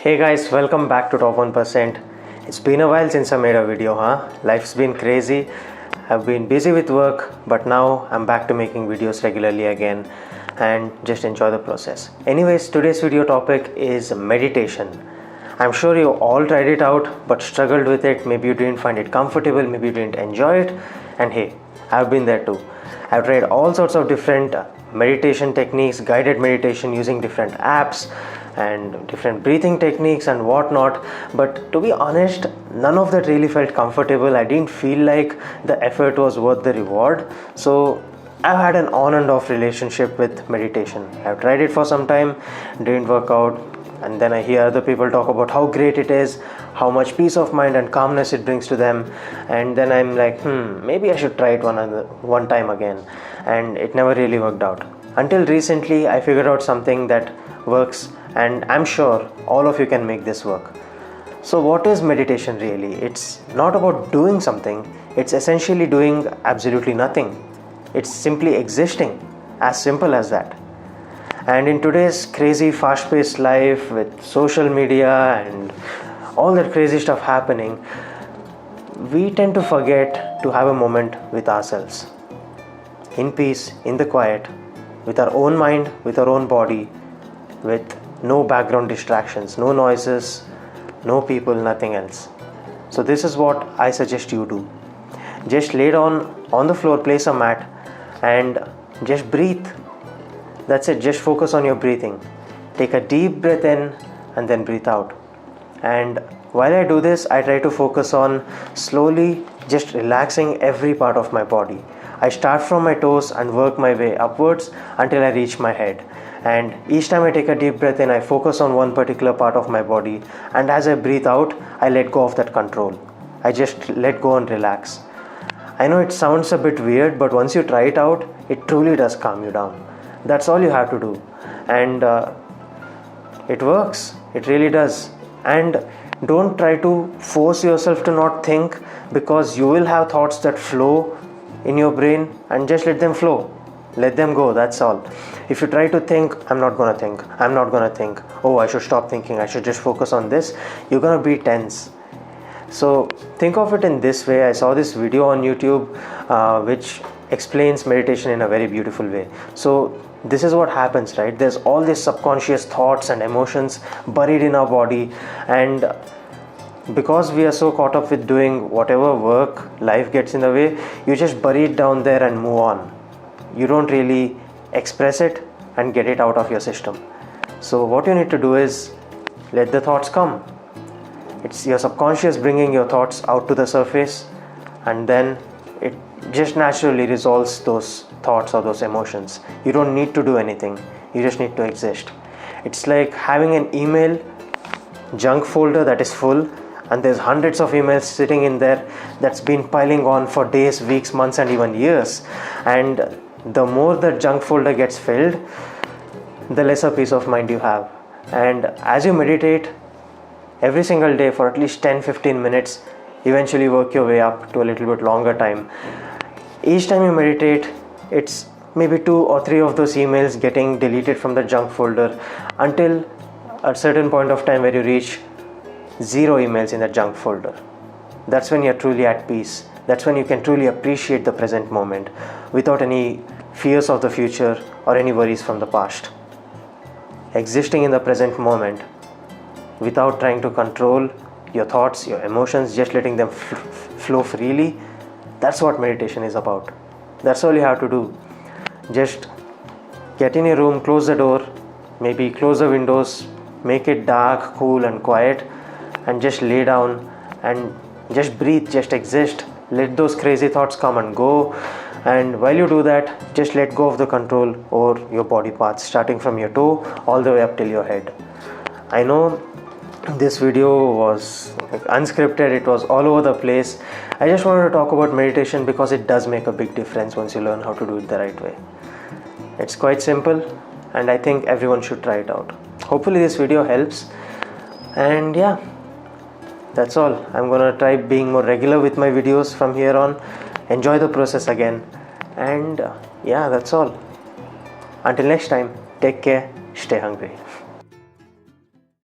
Hey guys, welcome back to Top 1%. It's been a while since I made a video, huh? Life's been crazy. I've been busy with work, but now I'm back to making videos regularly again and just enjoy the process. Anyways, today's video topic is meditation. I'm sure you all tried it out but struggled with it. Maybe you didn't find it comfortable, maybe you didn't enjoy it. And hey, I've been there too. I've tried all sorts of different meditation techniques, guided meditation using different apps and different breathing techniques and whatnot, but to be honest, none of that really felt comfortable. I didn't feel like the effort was worth the reward. So I've had an on and off relationship with meditation. I've tried it for some time, didn't work out, and then I hear other people talk about how great it is, how much peace of mind and calmness it brings to them, and then I'm like, maybe I should try it one time again, and it never really worked out. Until recently, I figured out something that works, and I'm sure all of you can make this work. So what is meditation really? It's not about doing something, it's essentially doing absolutely nothing. It's simply existing, as simple as that. And in today's crazy fast-paced life with social media and all that crazy stuff happening, we tend to forget to have a moment with ourselves, in peace, in the quiet, with our own mind, with our own body, with no background distractions, no noises, no people, nothing else. So this is what I suggest you do. Just lay down on the floor, place a mat, and just breathe. That's it. Just focus on your breathing. Take a deep breath in and then breathe out. And while I do this, I try to focus on slowly just relaxing every part of my body. I start from my toes and work my way upwards until I reach my head. And each time I take a deep breath in, I focus on one particular part of my body. And as I breathe out, I let go of that control. I just let go and relax. I know it sounds a bit weird, but once you try it out, it truly does calm you down. That's all you have to do. And it works. It really does. And don't try to force yourself to not think, because you will have thoughts that flow in your brain, and just let them flow. Let them go, that's all. If you try to think, I'm not gonna think, oh, I should stop thinking, I should just focus on this, you're gonna be tense. So think of it in this way. I saw this video on YouTube which explains meditation in a very beautiful way. So this is what happens, right? There's all these subconscious thoughts and emotions buried in our body, and because we are so caught up with doing whatever work life gets in the way, you just bury it down there and move on. You don't really express it and get it out of your system. So what you need to do is let the thoughts come. It's your subconscious bringing your thoughts out to the surface, and then it just naturally resolves those thoughts or those emotions. You don't need to do anything, you just need to exist. It's like having an email junk folder that is full, and there's hundreds of emails sitting in there that's been piling on for days, weeks, months, and even years. And the more the junk folder gets filled, the lesser peace of mind you have. And as you meditate every single day for at least 10-15 minutes, eventually work your way up to a little bit longer time. Each time you meditate, it's maybe 2 or 3 of those emails getting deleted from the junk folder, until a certain point of time where you reach 0 emails in the junk folder. That's when you're truly at peace. That's when you can truly appreciate the present moment without any fears of the future or any worries from the past. Existing in the present moment without trying to control your thoughts, your emotions, just letting them flow freely. That's what meditation is about. That's all you have to do. Just get in your room, close the door, maybe close the windows, make it dark, cool and quiet, and just lay down and just breathe, just exist. Let those crazy thoughts come and go. And while you do that, just let go of the control over your body parts, starting from your toe all the way up till your head. I know this video was unscripted, it was all over the place. I just wanted to talk about meditation because it does make a big difference once you learn how to do it the right way. It's quite simple, and I think everyone should try it out. Hopefully this video helps. And yeah, that's all. I'm gonna try being more regular with my videos from here on. Enjoy the process again. And yeah, that's all. Until next time, take care, stay hungry.